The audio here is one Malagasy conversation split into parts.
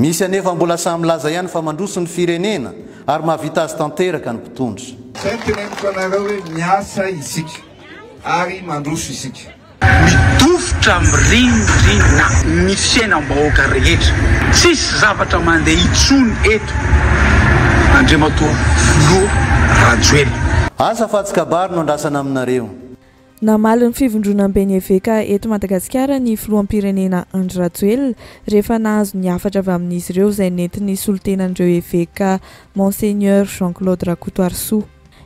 misy anefa mbola samy laza ihany fa mandroso ny firenena ary mahavita azy tanteraka ny mpitondra. Zay teneniko anareo hoe miasa isika ary mandroso isika. Midofotra miringrina ny fiainam-bahoaka rehetra. Tsisy zavatra mandeha itsony eto. Andriamatoa Filoha Rajoelina. Asa Fatsikabary no andrasana aminareo. Namaly ny fivondronam-beny eveka eto Madagasikara ny filoham-pirenena Andry Rajoelina rehefa nahazo ny hafatra avy amin'izy ireo izay nentin'ny solotenan'ireo eveka Monseigneur Jean-Claude Rakotoarisoa.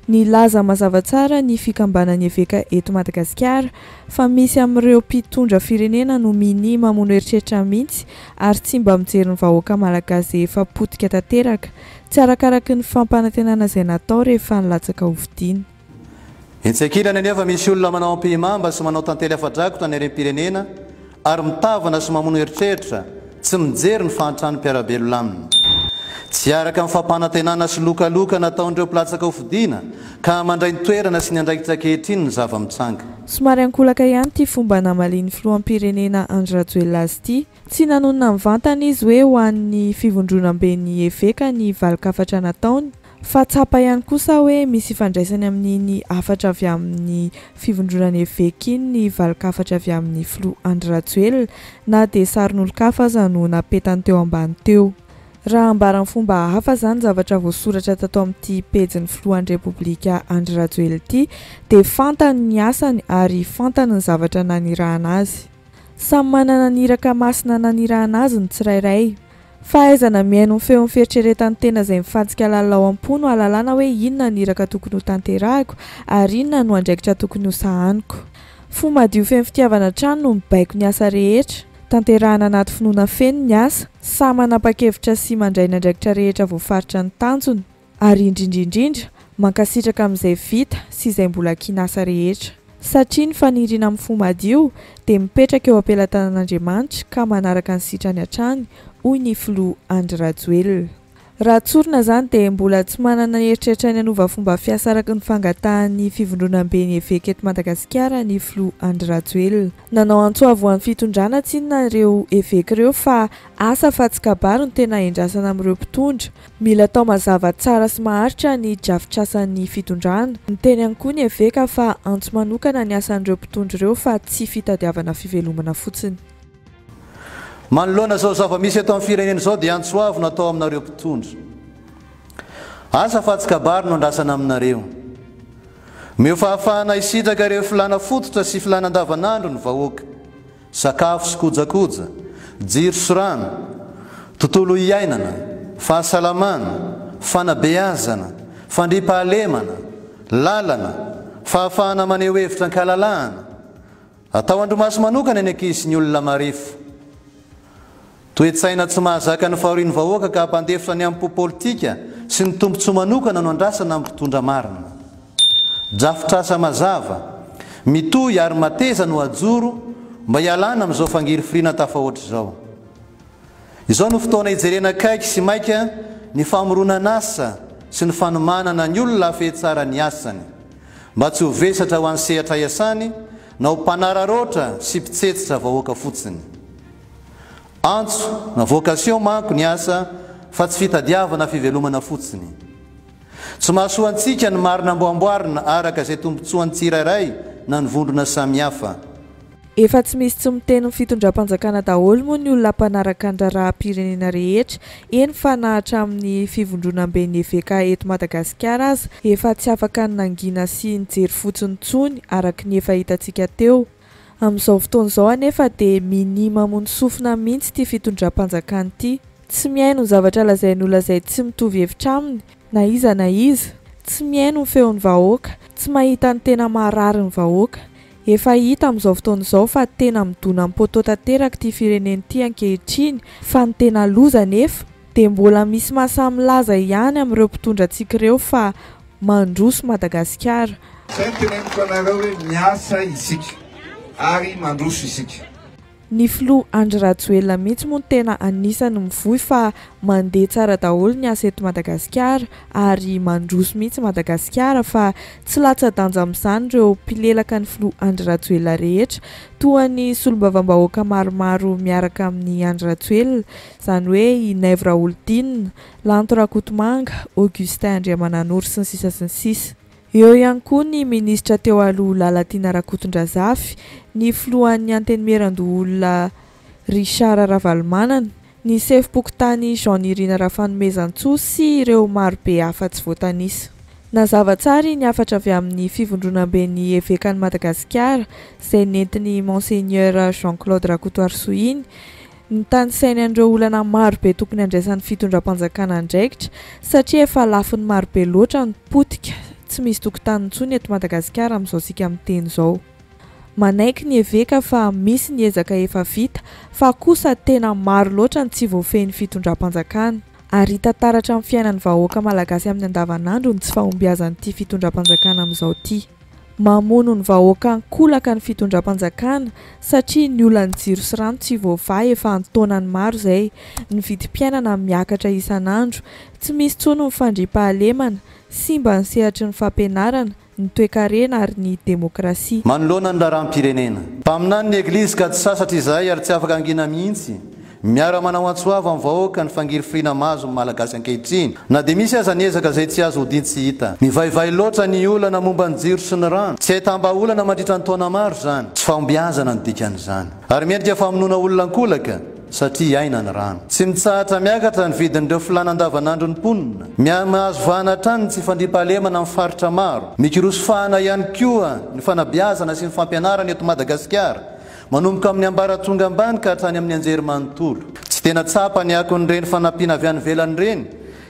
Nilaza mazava tsara ny fikambanan'ny eveka eto Madagasikara fa misy amin'ireo mpitondra firenena no mini mamono heritreritra mihitsy ary tsy mba mijery ny vahoaka malagasy efa potika tanteraka tsy arakaraky ny fampanantenana izay natao rehefa nilatsaka hovidiana. Entsekirana anefa misy olona manao ampihimamba sy manao tantely afadrakotra ny rem-pirenena ary mitavana sy mamono heritreritra tsy mijery ny fahantrano-piarabelona aminy. Tsy araka amin'ny fampanantenana sy lokaloka nataon'ireo mpilatsaka hovidiana ka mandray ny toerana sy ny andraikitra ankehitriny ny zava-mitsanga. Somary ankolaka ihany ity fomba namalian'ny filoham-pirenena Andry Rajoelina azy ity. Tsy nanonona mivantana izy hoe ho an'ny fivondronam-ben'ny eveka ny valikafatra nataony fa tsapa ihany kosa hoe misy ifandraisany amin'iny hafatra avy amin'ny fivondronana eveka iny ny valikafatra avy amin'ny filoha Andry Rajoelina na dia sarin'olon-kafa aza no napetany teo ambany teo. Raha ambarany fomba hafa zany zavatra voasoratra tato amin'ity pejin'ny filohan'ny Repoblika Andry Rajoelina ity dia fantany ny asany ary fantany ny zavatra nanirahana azy. Samy manana niraka masina nanirahana azy ny tsirairay. Fahaizana mihaino ny feon'ny fieritreretany tena izay mifantsika lalina ao am-po no ahalalana hoe inona niraka tokony ho tanterahako ary inona no andraikitra tokony ho sahaniko. Fo madio feno fitiavana trano no mibaiko ny asa rehetra. Tanterahana anaty finoana feno ny asa, samy manapa-kevitra sy mandray ny andraikitra rehetra voafaritra ny tanjony ary indrindrindrindra mankasitraka amin'izay vita sy izay mbola kinasa rehetra. Satria ny faniriana amin'ny fo madio dia mipetraka eo am-pelatanan'Andriamanitra ka manaraka ny sitrany hatrany hoy ny filoha Andry Rajoelina. Raha tsorina izany dia mbola tsy manana heritreritra ny hanova fomba fiasa araka ny fangatahan'ny fivondronam-ben'ny eveka eto Madagasikara ny filoha Andry Rajoelina. Nanao antsoavoan'ny fitondrana tsinona ireo eveka ireo fa asa Fatsikabary no tena endrasana amin'ireo mpitondra. Mila atao mazava tsara sy maharitra ny drafitrasan'ny fitondrana. Niteny ihany koa ny eveka fa antso manokana ny asan'ireo mpitondra ireo fa tsy fitadiavana fivelomana fotsiny. Manoloana zao zava-misy eto amin'ny firenena izao dia antsoavo natao aminareo mpitondra. Asa Fatsikabary no andrasana aminareo. Meo fahafahana hisitraka ireo filana fototra sy filana andavanandro ny vahoaka. Sakafo sy kojakoja, jiro sy rano, tontolo iainana, fahasalamana, fanabeazana, fandriampahalemana, lalana, fahafahana maneho hevitra ankalalahana. Atao andromaso manokana ny ankizy ny olona marefo. Toe-tsaina tsy mahazaka ny fahorian'ny vahoaka ka hampandefitra ny amin'ny politika sy ny tombontsoa manokana no andrasana amin'ny mpitondra marina. Drafitrasa mazava, mitohy ary mateza no ajoro mba hialana amin'izao fangirifirina tafahoatra izao. Izao no fotoana hijerena akaiky sy maika ny famoronana asa sy ny fanomanana ny olona hafehetsara ny asany mba tsy ho vesatra ho an'ny sehatra iasany na ho mpanararoatra sy mpitsetsitra vahoaka fotsiny. Antso na vocation manko ny asa fa tsy fitadiavana fivelomana fotsiny. Tsy mahasoantsika ny marina amboamboarina araka izay tombontsoan'ny tsirairay na ny vondrona samihafa. Efa tsy misy tsy miteny ny fitondram-panjakana daholo moa ny olona mpanaraka ny raharaham-pirenena rehetra. Eny fa na hatramin'ny fivondronam-ben'ny eveka eto Madagasikara aza efa tsy afaka ny nangina sy nijery fotsiny tsony araka ny efa hitantsika teo. Amin'izao fotoana izao anefa dia mini mamono sofina mihitsy ity fitondram-panjakana ity. Tsy mihaino ny zavatra lazain'olona izay tsy mitovy hevitra aminy na iza na iza. Tsy mihaino ny feon'ny vahoaka, tsy mahita ny tena maharary ny vahoaka. Efa hita amin'izao fotoana izao fa tena midona am-poto tanteraka ity firenena ity ankehitriny fa ny tena loza nefa dia mbola misy mahasamilaza ihany amin'ireo mpitondra antsika ireo fa mandroso Madagasikara. Zay teneniko anareo hoe miasa isika ary mandroso isika. Ny filoha Andry Rajoelina mihitsy moa tena anisany mivoy fa mandeha tsara daholo ny asa eto Madagasikara ary mandroso mihitsy Madagasikara fa tsy latsa-danja amin'izany ireo mpilelaka ny filoha Andry Rajoelina rehetra toa ny solombavambahoaka maromaro miaraka amin'ny Andry Rajoelina izany hoe i Naivo Raholdina, Lanto Rakotomanga, Augustin Andriamananoro sy ny sisa sy ny sisa. Eo ihany koa ny minisitra teo aloha Lalatiana Rakotondrazafy, ny filohan'ny antenimiran-doholona Richard Ravalomanana, ny sefim-pokotany Jean Irina Rafanomezantsoa sy ireo marobe hafa tsy voatanisa. Nazava tsara ny hafatra avy amin'ny fivondronam-ben'ny Evekan'i Madagasikara izay nentin'ny Monseigneur Jean-Claude Rakoto Arsoiny, ny tany sainy an'ireo olana marobe tokony andraisan'ny fitondram-panjakana andraikitra satria efa lafin'ny marobe loatra ny potika. Tsy misy tokotany intsony eto Madagasikara amin'izao sika miteny izao. Manaiky ny Eveka fa misy ny ezaka efa vita fa kosa tena maro loatra ny tsy voafehin'ny fitondram-panjakana ary hita taratra amin'ny fiainan'ny vahoaka malagasy amin'ny andavanandro ny tsy fahombiazan'ity fitondram-panjakana amin'izao ity. Mamono ny vahoaka ankolaka ny fitondram-panjakana satria ny olan'ny jiro sy rano tsy voavaha efa antaonany maro izay, ny vidim-piainana miakatra isan'andro, tsy misy intsony ny fandriam-pahalemana, simba ny sehatry ny fampianarana, ny toe-karena ary ny demokrasia. Manoloana ny raharaham-pirenena. Mpaminany ny Eglizy ka tsy sasatra izay ary tsy afaka angina mihitsy. Miara manao antsoava amin'ny vahoaka ny fangirifirina mazo amin'ny malagasy ankehitriny. Na dia misy aza ny ezaka izay tsy azo hodiny tsy hita. Nivaivay loatra ny olana momba ny jiro sy ny rano. Tsy ahitamba-olana mandritra ny taona maro izany. Tsy fahombiazana ny dikan'izany. Ary miendrika famonoana olona ankolaka satria aina ny rano. Tsy mitsahatra miakatra ny vidin'ireo filana andavanandro ny mponina. Mahazo vahana hatrany tsy fandriam-pahalemana amin'ny faritra maro. Mikirosofahana ihany koa ny fanabeazana sy ny fampianarana eto Madagasikara. Manomboka amin'ny ambaratonga ambany ka hatrany amin'ny anjery manontolo. Tsy tena tsapa ny akon'ireny fanampiana avy any ivelany ireny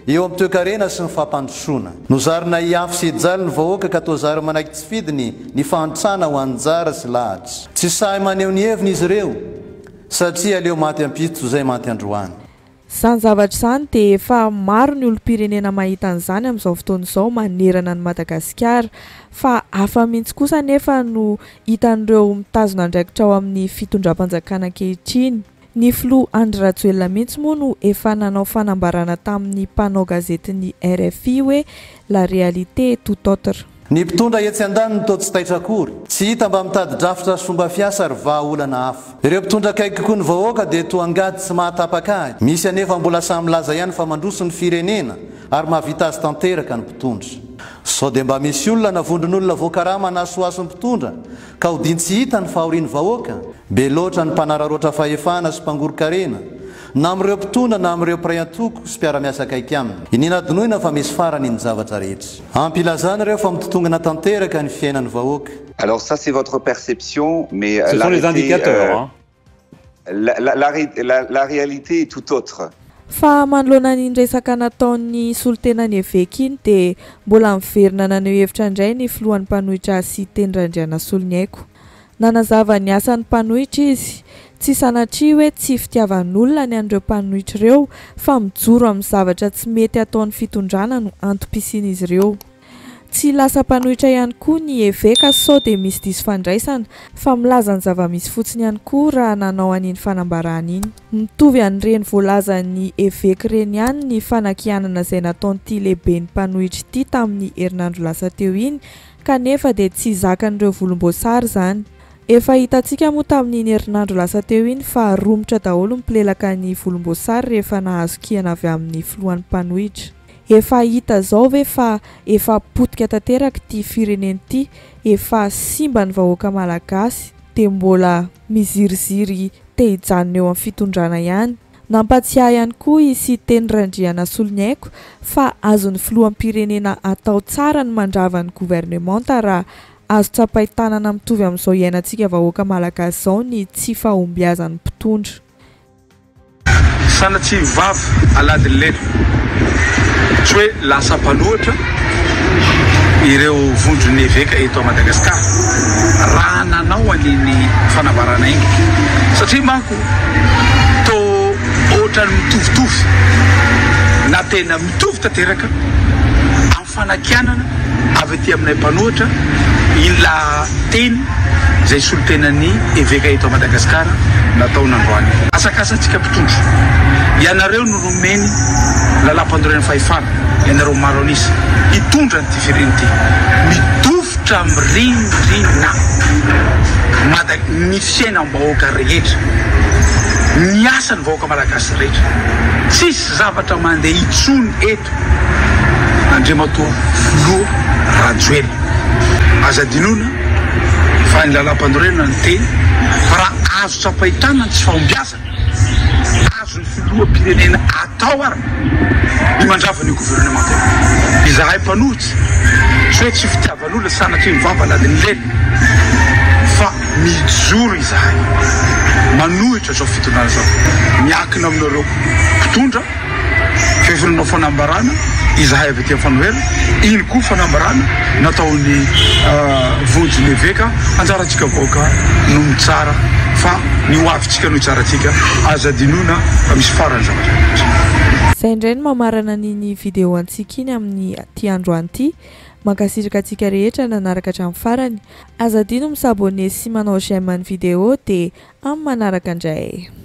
eo amin'ny toe-karena sy ny fampandrosoana. Nozarina hiafy sy hijaly ny vahoaka ka toa zary manaiky tsy fidiny ny fahantrana ho anjara sy lahatra. Tsy sahy maneho ny heviny izy ireo satria aleo maty ampito izay maty androany. Izany zavatra izany dia efa maro ny olom-pirenena mahita an'izany amin'izao fotoana izao manerana ny Madagasikara fa hafa mihitsy kosa nefa no hitan'ireo mitazona andraikitra ao amin'ny fitondram-panjakana ankehitriny. Ny filoha Andry Rajoelina mihitsy moa no efa nanao fanambarana tamin'ny mpanao gazetiny RFI hoe la réalité tout autre. Ny mpitondra etsy andaniny toa tsy taitra akory, tsy hita mba mitady drafitra sy fomba fiasa ary vahaolana hafa. Ireo mpitondra akaiky koa ny vahoaka dia toa angady tsy mahatapaka ahy. Misy anefa mbola samy laza ihany fa mandroso ny firenena ary mahavita azy tanteraka ny mpitondra. Sao dia mba misy olona navondron'olona voakarama nahasoaso ny mpitondra ka hodiny tsy hita ny fahorian'ny vahoaka. Be loatra ny mpanararoatra fahefana sy mpangoro-karena na amin'ireo mpitondra na amin'ireo mpiray antoko sy mpiara-miasa akaiky aminy. Ininadinoina fa misy farany ny zavatra rehetra. Ampilazana ireo fa mitotongana tanteraka ny fiainan'ny vahoaka. Alors ça c'est votre perception, mais ce sont les indicateurs. La réalité est tout autre. Fa manoloana ny resaka nataon'ny solotenany Eveka iny dia mbola miverina naneho hevitra indray ny filohan'ny mpanohitra sy teny-Randriana Solonyaiko. Nanazava ny asan'ny mpanohitra izy, tsy sanatria hoe tsy fitiavan'olona ny an'ireo mpanohitra ireo fa mijoro amin'ny zavatra tsy mety ataon'ny fitondrana no antom-pisian'izy ireo. Tsy lasa mpanohitra ihany koa ny Eveka sao dia misy diso fandraisana fa milaza ny zava-misy fotsiny ihany koa raha nanao an'iny fanambarana iny. Mitovy an'ireny voalazan'ny Eveka ireny ihany ny fanakianana izay nataon'ity lehiben'ny mpanohitra ity tamin'ny herinandro lasa teo iny kanefa dia tsy zakan'ireo volomboasary izany. Efa hitantsika moa tamin'iny herinandro lasa teo iny fa romotra daholo mpilelaka ny volomboasary rehefa nahazo kiana avy amin'ny filohan'ny mpanohitra. Efa hita zao ve fa efa potika tanteraka ity firenena ity, efa simba ny vahoaka malagasy dia mbola miziriziry te hijanona eo amin'ny fitondrana ihany. Nampatsiahy ihany koa isy teny-Randriana Solonyaiko fa azon'ny filoham-pirenena atao tsara ny mandrava ny gouvernemanta raha azo tsapahi-tanana mitovy amin'izao iainantsika vahoaka malagasy izao ny tsy fahombiazan'ny mpitondra. Sanatsy vavy aladiny lelo tsy hoe lasa mpanohitra ireo vondrony Eveka eto a Madagasikara raha nanao an'iny fanambarana iny satria manko to ohatrany mitovitovy na tena mitovy tanteraka amin'ny fanakianana avy aty aminay mpanohitra ila teny zay solotenany eveka eto Madagasikara nataon'androany asakasantsika mpitondro ianareo no nomeny lalam-pandorena fahefana ianareo maro anisa hitondra ny firenena ty midofotra mirindrina ny fiainam-bahoaka rehetra ny asany vahoaka malagasy rehetra tsisy zavatra mandeha itsony eto Andriamatoa Filoha Rajoelina azadinona fa ny lalam-pandorena ny teny fa raha azo tsapahitana tsy fahombiazana azo ny filoham-pirenena atao ary ny mandravany gouvernement izahay mpanohitsy tsy hoe tsy fitiavan'olona sanatry mivavalady ny lely fa mijoro izahay manohitra zao fitonana zao miakina aminareo mpitondra fefirinao fanambarana izahay avy aty fanohera iny koa fanambarana nataony vonjy neveka anjarantsika vahoaka no mitsara fa ny hoavitsika no tsaratsika azadinona fa misy farany zavatra zay indray no mamarana niny video antsika iny amin'ny ty androany ty mankasitraka atsika rehetra nanaraka hatramin'ny farany azadino misabone sy manao j'aime ny video de amin'ny manaraka indray